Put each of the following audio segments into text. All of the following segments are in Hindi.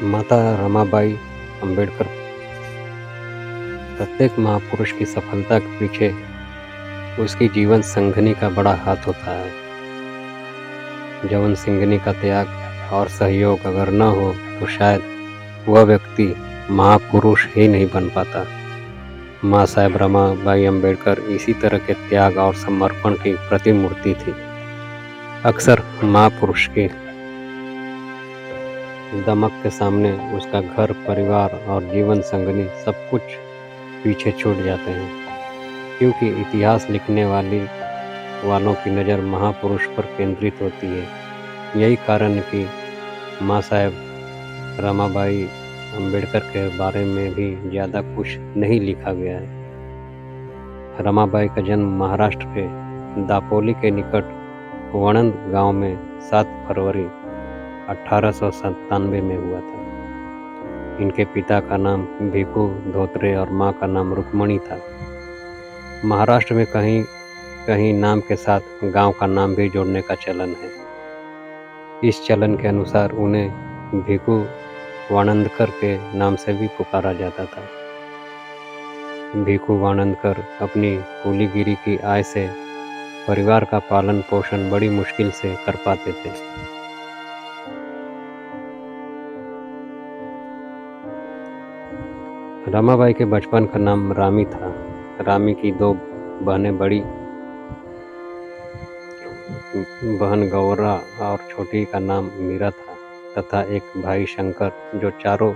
माता रमाबाई अंबेडकर प्रत्येक महापुरुष की सफलता के पीछे उसकी जीवन संघनी का बड़ा हाथ होता है। जब उन सिंघनी का त्याग और सहयोग अगर न हो तो शायद वह व्यक्ति महापुरुष ही नहीं बन पाता। माँ साहेब रमाबाई अंबेडकर इसी तरह के त्याग और समर्पण की प्रतिमूर्ति थी। अक्सर महापुरुष की दमक के सामने उसका घर, परिवार और जीवन संगनी सब कुछ पीछे छूट जाते हैं, क्योंकि इतिहास लिखने वालों की नज़र महापुरुष पर केंद्रित होती है। यही कारण है कि माँ साहेब रमाबाई अंबेडकर के बारे में भी ज़्यादा कुछ नहीं लिखा गया है। रमाबाई का जन्म महाराष्ट्र के दापोली के निकट वणंद गांव में 7 फरवरी 1897 में हुआ था। इनके पिता का नाम भिखू धोत्रे और माँ का नाम रुक्मणी था। महाराष्ट्र में कहीं कहीं नाम के साथ गांव का नाम भी जोड़ने का चलन है। इस चलन के अनुसार उन्हें भिखू वाणंदकर के नाम से भी पुकारा जाता था। भिखू वाणंदकर अपनी कूलीगिरी की आय से परिवार का पालन पोषण बड़ी मुश्किल से कर पाते थे। रमाबाई के बचपन का नाम रामी था। रामी की 2 बहनें, बड़ी बहन गौरा और छोटी का नाम मीरा था तथा एक भाई शंकर, जो चारों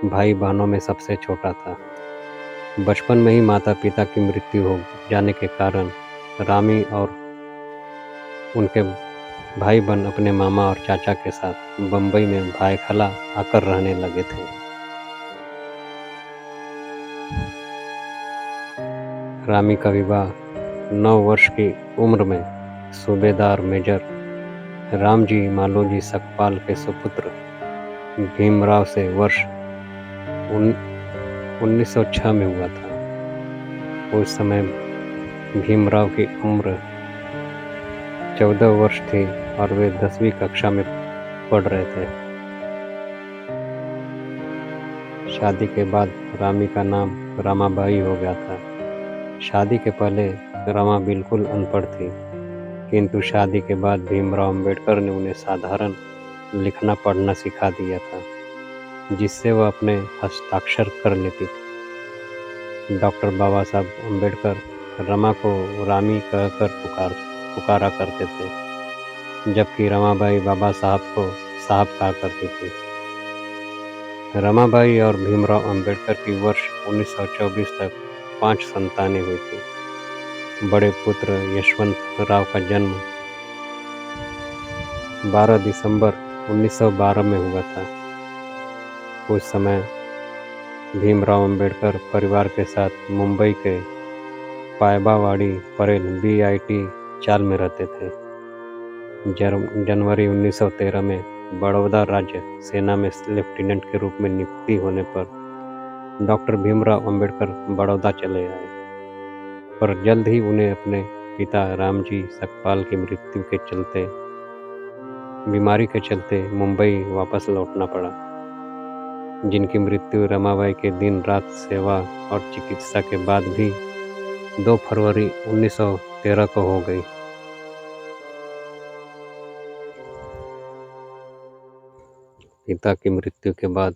भाई बहनों में सबसे छोटा था। बचपन में ही माता पिता की मृत्यु हो जाने के कारण रामी और उनके भाई बहन अपने मामा और चाचा के साथ बम्बई में भायखला आकर रहने लगे थे। रामी का विवाह 9 वर्ष की उम्र में सूबेदार मेजर रामजी मालोजी सकपाल के सुपुत्र भीमराव से वर्ष 1906 में हुआ था। उस समय भीमराव की उम्र 14 वर्ष थी और वे 10वीं कक्षा में पढ़ रहे थे। शादी के बाद रामी का नाम रमाबाई हो गया था। शादी के पहले रमा बिल्कुल अनपढ़ थी, किंतु शादी के बाद भीमराव अंबेडकर ने उन्हें साधारण लिखना पढ़ना सिखा दिया था, जिससे वह अपने हस्ताक्षर कर लेती थी। डॉक्टर बाबा साहब अंबेडकर रमा को रामी कहकर पुकारा करते थे, जबकि रमाबाई बाबा साहब को साहब कहा करती थी। रमाबाई और भीमराव अंबेडकर की वर्ष 1924 तक 5 संतानें हुई थी। बड़े पुत्र यशवंत राव का जन्म 12 दिसंबर 1912 में हुआ था। उस समय भीमराव अंबेडकर परिवार के साथ मुंबई के पायबावाड़ी परेल BIT चाल में रहते थे। जनवरी 1913 में बड़ौदा राज्य सेना में लेफ्टिनेंट के रूप में नियुक्ति होने पर डॉक्टर भीमराव अंबेडकर बड़ौदा चले आए, पर जल्द ही उन्हें अपने पिता रामजी सकपाल की मृत्यु के चलते बीमारी के चलते मुंबई वापस लौटना पड़ा, जिनकी मृत्यु रमाबाई के दिन रात सेवा और चिकित्सा के बाद भी 2 फरवरी 1913 को हो गई। पिता की मृत्यु के बाद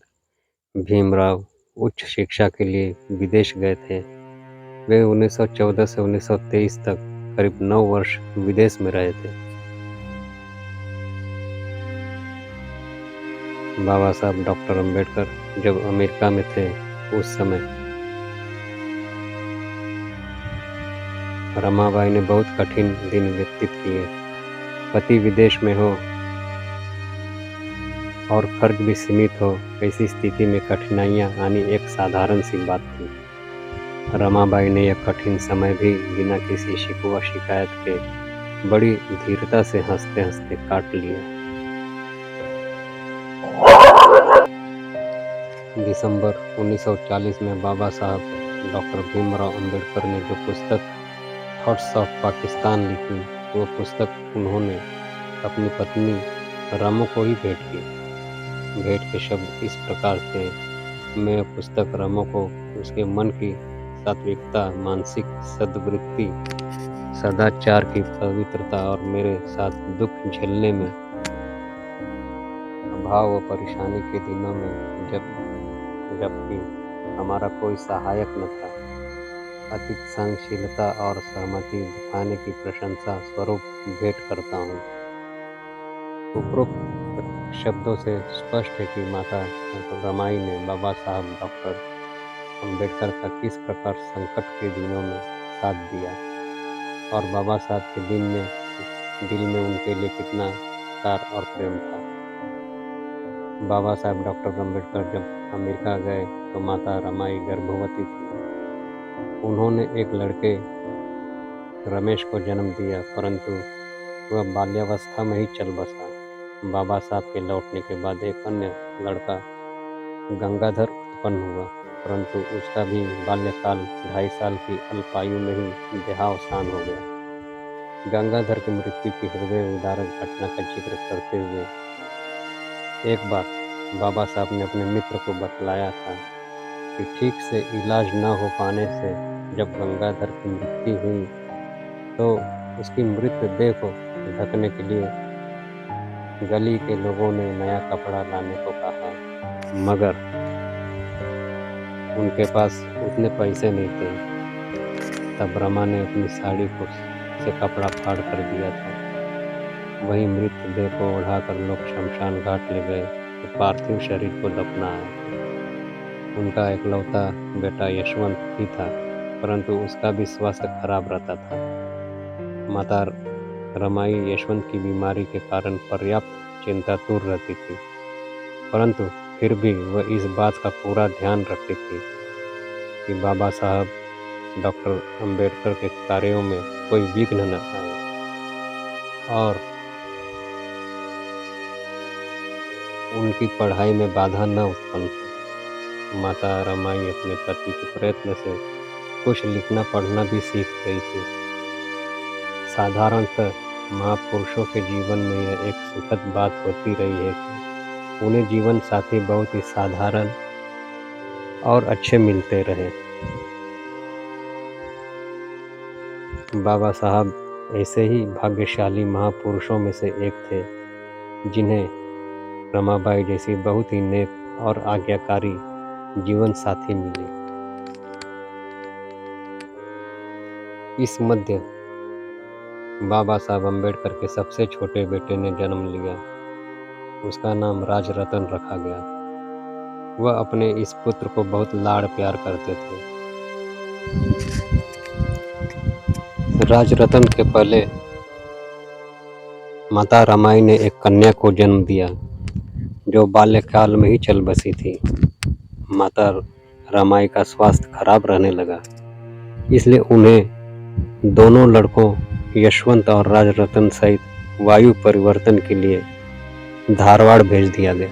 भीमराव उच्च शिक्षा के लिए विदेश गए थे। वे 1914 से 1923 तक करीब 9 वर्ष विदेश में रहे थे। बाबा साहब डॉक्टर अंबेडकर जब अमेरिका में थे, उस समय रमाबाई ने बहुत कठिन दिन व्यतीत किए। पति विदेश में हो और खर्च भी सीमित हो, ऐसी स्थिति में कठिनाइयां आनी एक साधारण सी बात थी। रमाबाई ने यह कठिन समय भी बिना किसी शिकवा शिकायत के बड़ी धीरता से हंसते हंसते काट लिया। दिसंबर 1940 में बाबा साहब डॉक्टर भीमराव अंबेडकर ने जो पुस्तक थॉट्स ऑफ पाकिस्तान लिखी, वो पुस्तक उन्होंने अपनी पत्नी रामो को ही भेंट की। भेंट के शब्द इस प्रकार थे। मैं पुस्तक रमा को उसके मन की सात्विकता, मानसिक सद्वृत्ति, सदाचार की पवित्रता और मेरे साथ दुख झेलने में अभाव व परेशानी के दिनों में जबकि हमारा कोई सहायक न था, अति सहनशीलता और सहमति दिखाने की प्रशंसा स्वरूप भेंट करता हूँ। उपरोक्त शब्दों से स्पष्ट है कि माता रमाई ने बाबा साहब डॉक्टर अम्बेडकर का किस प्रकार संकट के दिनों में साथ दिया और बाबा साहब के दिल में उनके लिए कितना प्यार और प्रेम था। बाबा साहब डॉक्टर अम्बेडकर जब अमेरिका गए तो माता रमाई गर्भवती थी। उन्होंने एक लड़के रमेश को जन्म दिया, परंतु वह बाल्यावस्था में ही चल बसा। बाबा साहब के लौटने के बाद एक अन्य लड़का गंगाधर उत्पन्न हुआ, परंतु उसका भी बाल्यकाल 2.5 साल की अल्पायु में ही देहावसान हो गया। गंगाधर की मृत्यु की हृदय विदारक घटना का जिक्र करते हुए एक बार बाबा साहब ने अपने मित्र को बतलाया था कि ठीक से इलाज न हो पाने से जब गंगाधर की मृत्यु हुई तो उसकी मृत देह को ढकने के लिए गली के लोगों ने नया कपड़ा लाने को कहा, मगर उनके पास उतने पैसे नहीं थे। तब रमा ने अपनी साड़ी को से कपड़ा फाड़ कर दिया था। वही मृतदेह को उठाकर लोग शमशान घाट ले गए तो पार्थिव शरीर को दफनाया। उनका एकलौता बेटा यशवंत ही था, परंतु उसका भी स्वास्थ्य खराब रहता था। माता रमाई यशवंत की बीमारी के कारण पर्याप्त चिंतातुर रहती थी, परंतु फिर भी वह इस बात का पूरा ध्यान रखती थी कि बाबा साहब डॉक्टर अम्बेडकर के कार्यों में कोई विघ्न न आए और उनकी पढ़ाई में बाधा न उत्पन्न हो। माता रमाई अपने पति के प्रयत्न से कुछ लिखना पढ़ना भी सीख गई थी। साधारणतः महापुरुषों के जीवन में यह एक सुखद बात होती रही है कि उन्हें जीवन साथी बहुत ही साधारण और अच्छे मिलते रहे। बाबा साहब ऐसे ही भाग्यशाली महापुरुषों में से एक थे जिन्हें रमाबाई जैसी बहुत ही नेक और आज्ञाकारी जीवन साथी मिली। इस मध्य बाबा साहब अम्बेडकर के सबसे छोटे बेटे ने जन्म लिया। उसका नाम राजरतन रखा गया। वह अपने इस पुत्र को बहुत लाड़ प्यार करते थे। राजरतन के पहले माता रमाई ने एक कन्या को जन्म दिया जो बाल्यकाल में ही चल बसी थी। माता रमाई का स्वास्थ्य खराब रहने लगा, इसलिए उन्हें दोनों लड़कों यशवंत और राजरतन सहित वायु परिवर्तन के लिए धारवाड़ भेज दिया गया।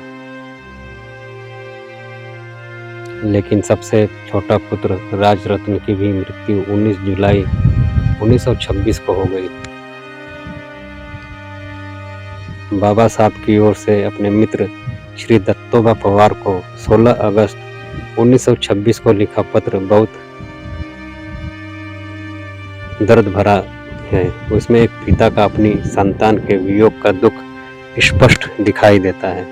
लेकिन सबसे छोटा पुत्र राजरतन की भी मृत्यु 19 जुलाई 1926 को हो गई। बाबा साहब की ओर से अपने मित्र श्री दत्तोबा पवार को 16 अगस्त 1926 को लिखा पत्र बहुत दर्द भरा है। उसमें एक पिता का अपनी संतान के वियोग का दुख स्पष्ट दिखाई देता है।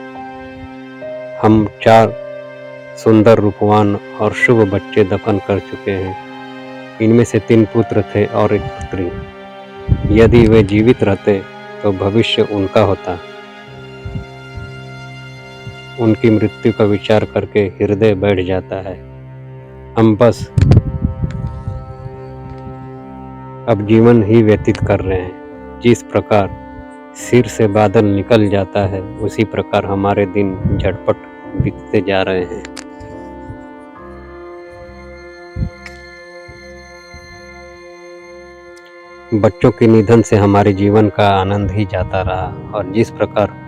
हम 4 सुंदर, रूपवान और शुभ बच्चे दफन कर चुके हैं। इनमें से 3 पुत्र थे और 1 पुत्री। यदि वे जीवित रहते तो भविष्य उनका होता। उनकी मृत्यु का विचार करके हृदय बैठ जाता है। हम बस अब जीवन ही व्यतीत कर रहे हैं। जिस प्रकार सिर से बादल निकल जाता है, उसी प्रकार हमारे दिन झटपट बीतते जा रहे हैं। बच्चों के निधन से हमारे जीवन का आनंद ही जाता रहा, और जिस प्रकार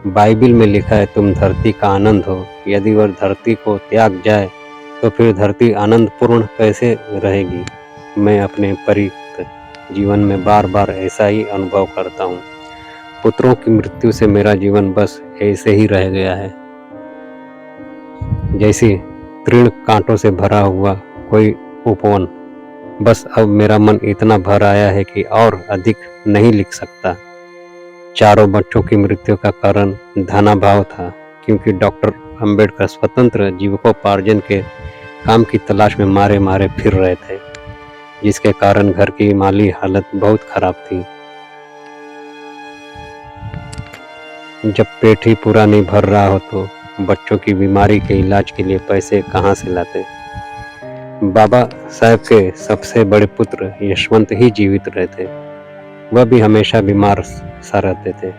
बाइबिल में लिखा है, तुम धरती का आनंद हो, यदि वह धरती को त्याग जाए तो फिर धरती आनंद पूर्ण कैसे रहेगी। मैं अपने परिक्त जीवन में बार बार ऐसा ही अनुभव करता हूँ। पुत्रों की मृत्यु से मेरा जीवन बस ऐसे ही रह गया है। जैसी तृण कांटों से भरा हुआ कोई उपवन। बस अब मेरा मन इतना भर आया है कि और अधिक नहीं लिख सकता। चारों बच्चों की मृत्यु का कारण धनाभाव था, क्योंकि डॉक्टर अंबेडकर स्वतंत्र जीविकोपार्जन के काम की तलाश में मारे मारे फिर रहे थे, जिसके कारण घर की माली हालत बहुत खराब थी। जब पेट ही पूरा नहीं भर रहा हो तो बच्चों की बीमारी के इलाज के लिए पैसे कहाँ से लाते। बाबा साहब के सबसे बड़े पुत्र यशवंत ही जीवित रहे थे। वह भी हमेशा बीमार सा रहते थे।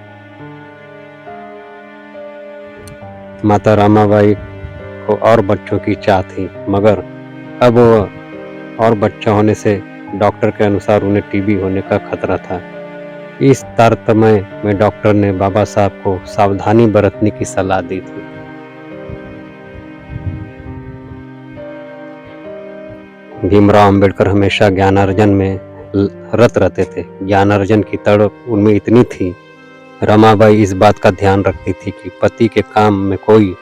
माता रमाबाई को और बच्चों की चाह थी, मगर अब वह और बच्चा होने से डॉक्टर के अनुसार उन्हें टीबी होने का खतरा था। इस तारतम्य में डॉक्टर ने बाबा साहब को सावधानी बरतने की सलाह दी थी। भीमराव अंबेडकर हमेशा ज्ञानार्जन में रत रहते थे। ज्ञानार्जन की तड़प उनमें इतनी थी। रमाबाई इस बात का ध्यान रखती थी कि पति के काम में कोई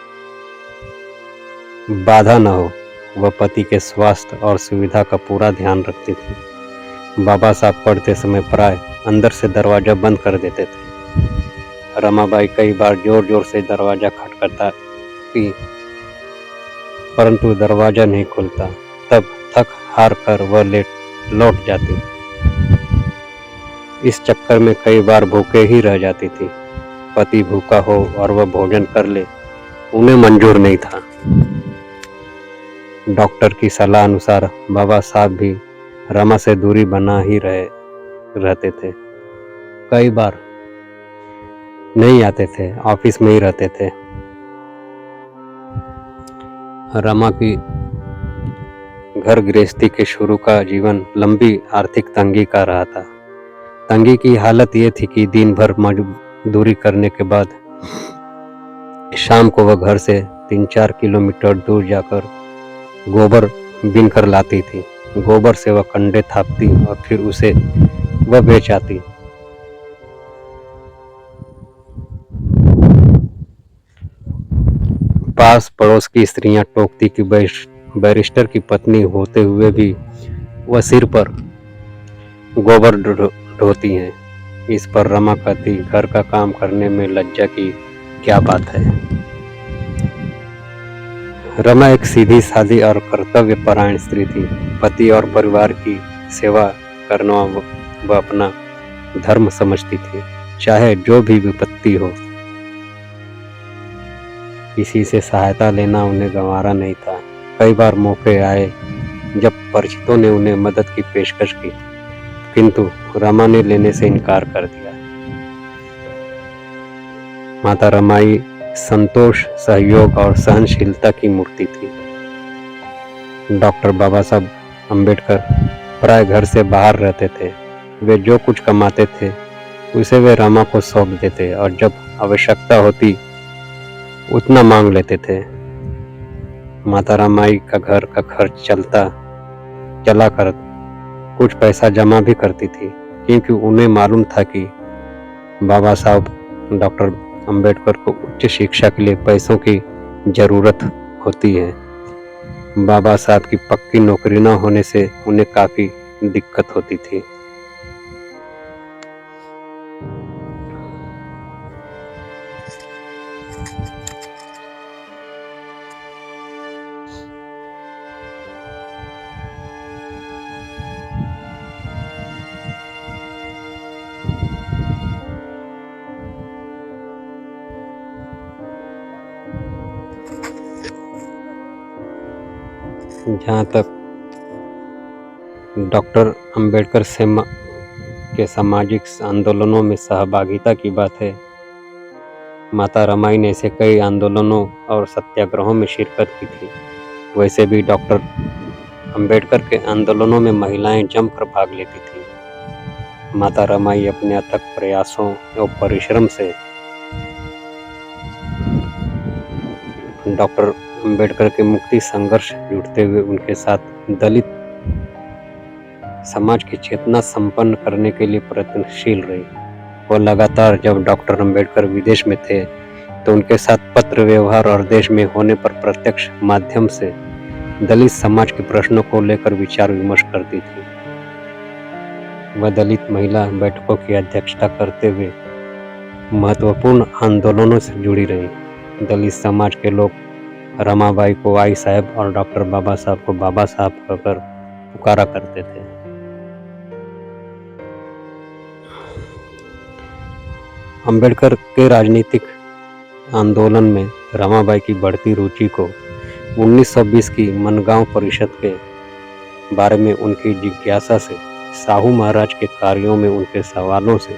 बाधा न हो। वह पति के स्वास्थ्य और सुविधा का पूरा ध्यान रखती थी। बाबा साहब पढ़ते समय प्राय अंदर से दरवाजा बंद कर देते थे। रमाबाई कई बार जोर जोर से दरवाजा खटखटाती, परंतु दरवाजा नहीं खुलता। तब थक हार कर वह लौट जाती। इस चक्कर में कई बार भूखे ही रह जाती थी। पति भूखा हो और वह भोजन कर ले, उन्हें मंजूर नहीं था। डॉक्टर की सलाह अनुसार बाबा साहब भी रमा से दूरी बना ही रहते थे। कई बार नहीं आते थे, ऑफिस में ही रहते थे। रमा की घर गृहस्थी के शुरू का जीवन लंबी आर्थिक तंगी का रहा था। तंगी की हालत ये थी कि दिन भर मजदूरी करने के बाद शाम को वह घर से 3-4 किलोमीटर दूर जाकर गोबर बीन कर लाती थी। गोबर से वह कंडे थापती और फिर उसे वह बेच आती। पास पड़ोस की स्त्रियां टोकती कि बैरिस्टर की पत्नी होते हुए भी वह सिर पर गोबर ढोती हैं। इस पर रमा कहती, घर का काम करने में लज्जा की क्या बात है। रमा एक सीधी सादी और कर्तव्य परायण स्त्री थी। पति और परिवार की सेवा करना वह अपना धर्म समझती थी, चाहे जो भी विपत्ति हो। किसी से सहायता लेना उन्हें गंवारा नहीं था। कई बार मौके आए जब परिचितों ने उन्हें मदद की पेशकश की, किंतु रमा ने लेने से इनकार कर दिया। माता रमाई संतोष, सहयोग और सहनशीलता की मूर्ति थी। डॉक्टर बाबा साहब अंबेडकर प्राय घर से बाहर रहते थे। वे जो कुछ कमाते थे उसे वे रमा को सौंप देते और जब आवश्यकता होती उतना मांग लेते थे। माता रमाई का घर का खर्च चला कर कुछ पैसा जमा भी करती थी, क्योंकि उन्हें मालूम था कि बाबा साहब डॉक्टर अंबेडकर को उच्च शिक्षा के लिए पैसों की जरूरत होती है। बाबा साहब की पक्की नौकरी न होने से उन्हें काफी दिक्कत होती थी। जहाँ तक डॉक्टर अंबेडकर के सामाजिक आंदोलनों में सहभागिता की बात है, माता रमाई ने ऐसे कई आंदोलनों और सत्याग्रहों में शिरकत की थी। वैसे भी डॉक्टर अंबेडकर के आंदोलनों में महिलाएं जमकर भाग लेती थी। माता रमाई अपने अथक प्रयासों और परिश्रम से डॉक्टर अंबेडकर के मुक्ति संघर्ष जुड़ते हुए उनके साथ दलित समाज की चेतना संपन्न करने के लिए प्रयत्नशील रही। वह लगातार, जब डॉक्टर अंबेडकर विदेश में थे, तो उनके साथ पत्र व्यवहार और देश में होने पर प्रत्यक्ष माध्यम से दलित समाज के प्रश्नों को लेकर विचार विमर्श करती थी। वह दलित महिला बैठकों की अध्यक्षता करते हुए महत्वपूर्ण आंदोलनों से जुड़ी रही। दलित समाज के लोग रमाबाई को आई साहब और डॉक्टर बाबा साहब को बाबा साहब कहकर पुकारा करते थे। अंबेडकर के राजनीतिक आंदोलन में रमाबाई की बढ़ती रुचि को 1920 की मनगांव परिषद के बारे में उनकी जिज्ञासा से, साहू महाराज के कार्यों में उनके सवालों से,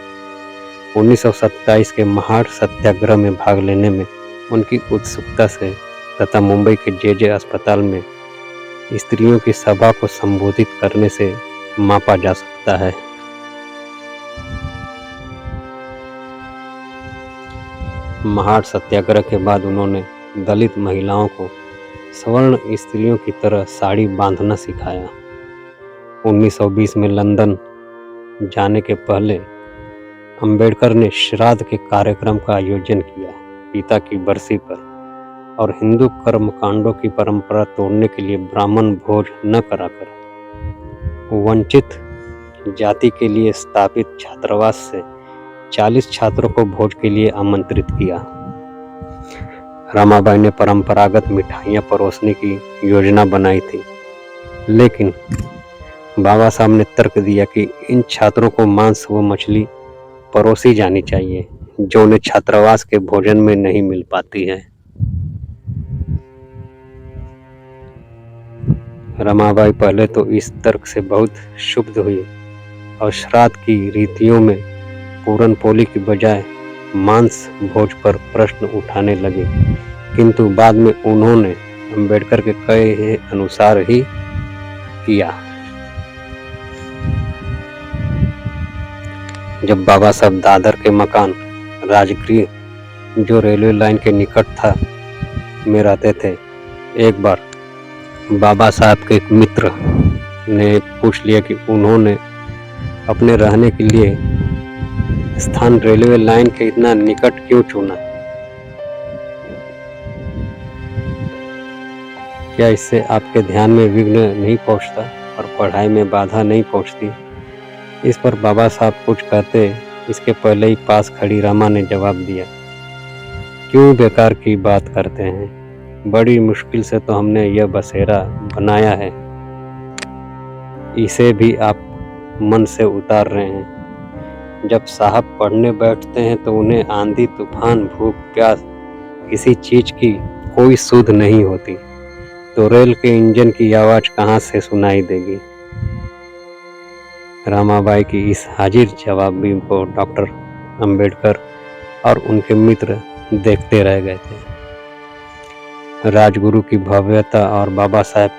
1927 के महाड़ सत्याग्रह में भाग लेने में उनकी उत्सुकता से तथा मुंबई के जे अस्पताल में स्त्रियों की सभा को संबोधित करने से मापा जा सकता है। महाड़ सत्याग्रह के बाद उन्होंने दलित महिलाओं को सवर्ण स्त्रियों की तरह साड़ी बांधना सिखाया। 1920 में लंदन जाने के पहले अंबेडकर ने श्राद्ध के कार्यक्रम का आयोजन किया, पिता की बरसी पर, और हिंदू कर्मकांडों की परंपरा तोड़ने के लिए ब्राह्मण भोज न कराकर वंचित जाति के लिए स्थापित छात्रावास से 40 छात्रों को भोज के लिए आमंत्रित किया। रमाबाई ने परंपरागत मिठाइयाँ परोसने की योजना बनाई थी, लेकिन बाबा साहब ने तर्क दिया कि इन छात्रों को मांस व मछली परोसी जानी चाहिए, जो उन्हें छात्रावास के भोजन में नहीं मिल पाती है। रमाबाई पहले तो इस तर्क से बहुत क्षुब्ध हुई और श्राद्ध की रीतियों में पूरन पोली की बजाय मांस भोज पर प्रश्न उठाने लगे, किंतु बाद में उन्होंने अंबेडकर के कहे अनुसार ही किया। जब बाबा साहब दादर के मकान राजगृह, जो रेलवे लाइन के निकट था, में रहते थे, एक बार बाबा साहब के एक मित्र ने पूछ लिया कि उन्होंने अपने रहने के लिए स्थान रेलवे लाइन के इतना निकट क्यों चुना। क्या इससे आपके ध्यान में विघ्न नहीं पहुंचता और पढ़ाई में बाधा नहीं पहुंचती। इस पर बाबा साहब कुछ कहते इसके पहले ही पास खड़ी रमा ने जवाब दिया, क्यों बेकार की बात करते हैं, बड़ी मुश्किल से तो हमने यह बसेरा बनाया है, इसे भी आप मन से उतार रहे हैं। जब साहब पढ़ने बैठते हैं तो उन्हें आंधी तूफान भूख प्यास किसी चीज की कोई सुध नहीं होती, तो रेल के इंजन की आवाज कहाँ से सुनाई देगी। रमाबाई की इस हाजिर जवाबी को डॉक्टर अंबेडकर और उनके मित्र देखते रह गए थे। राजगुरु की भव्यता और बाबा साहब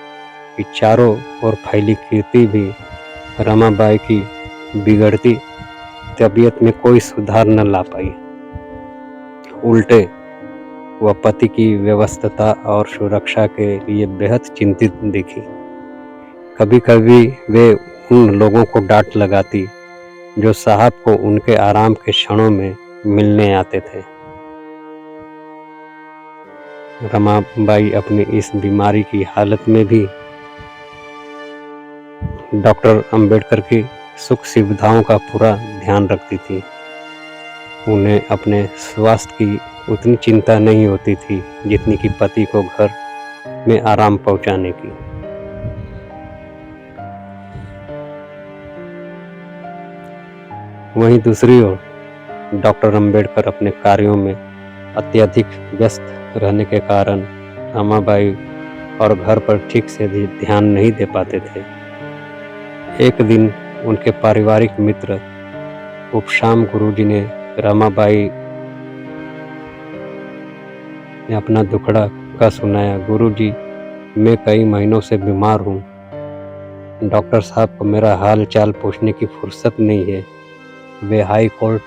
की चारों ओर फैली कीर्ति भी रमाबाई की बिगड़ती तबीयत में कोई सुधार न ला पाई। उल्टे वह पति की व्यवस्था और सुरक्षा के लिए बेहद चिंतित दिखी। कभी कभी वे उन लोगों को डांट लगाती जो साहब को उनके आराम के क्षणों में मिलने आते थे। रमाबाई अपनी इस बीमारी की हालत में भी डॉक्टर अंबेडकर की सुख सुविधाओं का पूरा ध्यान रखती थी। उन्हें अपने स्वास्थ्य की उतनी चिंता नहीं होती थी जितनी कि पति को घर में आराम पहुंचाने की। वहीं दूसरी ओर डॉक्टर अंबेडकर अपने कार्यों में अत्यधिक व्यस्त रहने के कारण रमाबाई और घर पर ठीक से ध्यान नहीं दे पाते थे। एक दिन उनके पारिवारिक मित्र उपशाम गुरुजी ने रमाबाई ने अपना दुखड़ा का सुनाया। गुरुजी, मैं कई महीनों से बीमार हूँ। डॉक्टर साहब को मेरा हाल चाल पूछने की फुर्सत नहीं है। वे हाई कोर्ट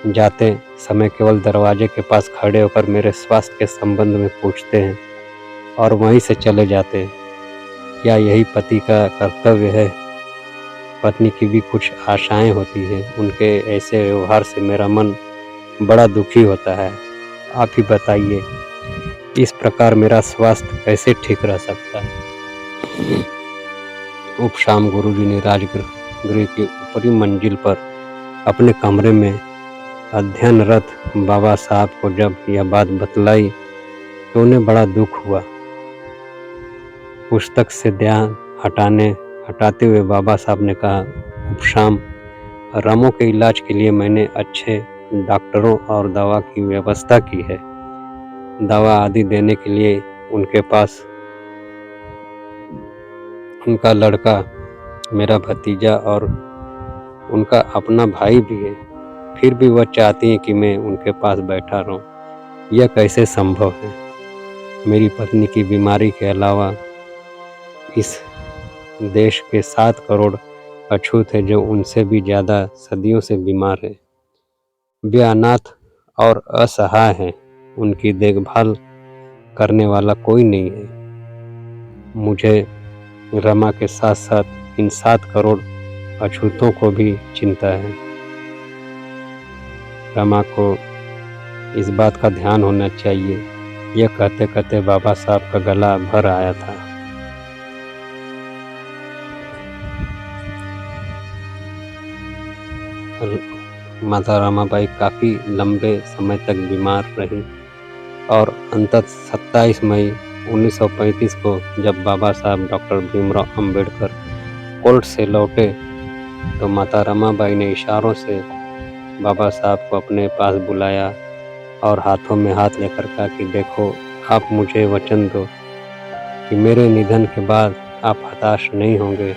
जाते समय केवल दरवाजे के पास खड़े होकर मेरे स्वास्थ्य के संबंध में पूछते हैं और वहीं से चले जाते हैं। क्या यही पति का कर्तव्य है? पत्नी की भी कुछ आशाएं होती हैं। उनके ऐसे व्यवहार से मेरा मन बड़ा दुखी होता है। आप ही बताइए, इस प्रकार मेरा स्वास्थ्य कैसे ठीक रह सकता है। उप शाम गुरुजी ने राजगृह की ऊपरी मंजिल पर अपने कमरे में अध्ययनरत बाबा साहब को जब यह बात बतलाई तो उन्हें बड़ा दुख हुआ। पुस्तक से ध्यान हटाते हुए बाबा साहब ने कहा, उपशाम, रामू के इलाज के लिए मैंने अच्छे डॉक्टरों और दवा की व्यवस्था की है। दवा आदि देने के लिए उनके पास उनका लड़का, मेरा भतीजा और उनका अपना भाई भी है। फिर भी वह चाहती हैं कि मैं उनके पास बैठा रहूं। यह कैसे संभव है। मेरी पत्नी की बीमारी के अलावा इस देश के 7 करोड़ अछूत है जो उनसे भी ज़्यादा सदियों से बीमार है। वे अनाथ और असहाय हैं। उनकी देखभाल करने वाला कोई नहीं है। मुझे रमा के साथ साथ इन 7 करोड़ अछूतों को भी चिंता है। रमा को इस बात का ध्यान होना चाहिए। यह कहते कहते बाबा साहब का गला भर आया था। माता रमाबाई काफ़ी लंबे समय तक बीमार रही और अंततः 27 मई 1935 को जब बाबा साहब डॉक्टर भीमराव अंबेडकर कोर्ट से लौटे तो माता रमाबाई ने इशारों से बाबा साहब को अपने पास बुलाया और हाथों में हाथ लेकर कहा कि देखो, आप मुझे वचन दो कि मेरे निधन के बाद आप हताश नहीं होंगे।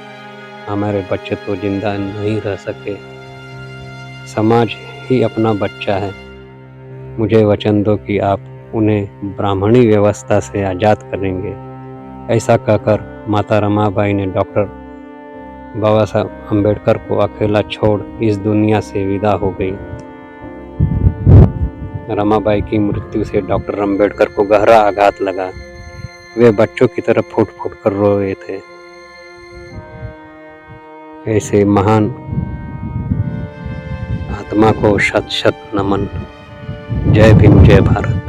हमारे बच्चे तो जिंदा नहीं रह सके, समाज ही अपना बच्चा है। मुझे वचन दो कि आप उन्हें ब्राह्मणी व्यवस्था से आज़ाद करेंगे। ऐसा कहकर माता रमाबाई ने डॉक्टर बाबा साहब अम्बेडकर को अकेला छोड़ इस दुनिया से विदा हो गई। रमाबाई की मृत्यु से डॉक्टर अम्बेडकर को गहरा आघात लगा। वे बच्चों की तरह फूट फूट कर रो रहे थे। ऐसे महान आत्मा को शत शत नमन। जय भीम, जय भारत।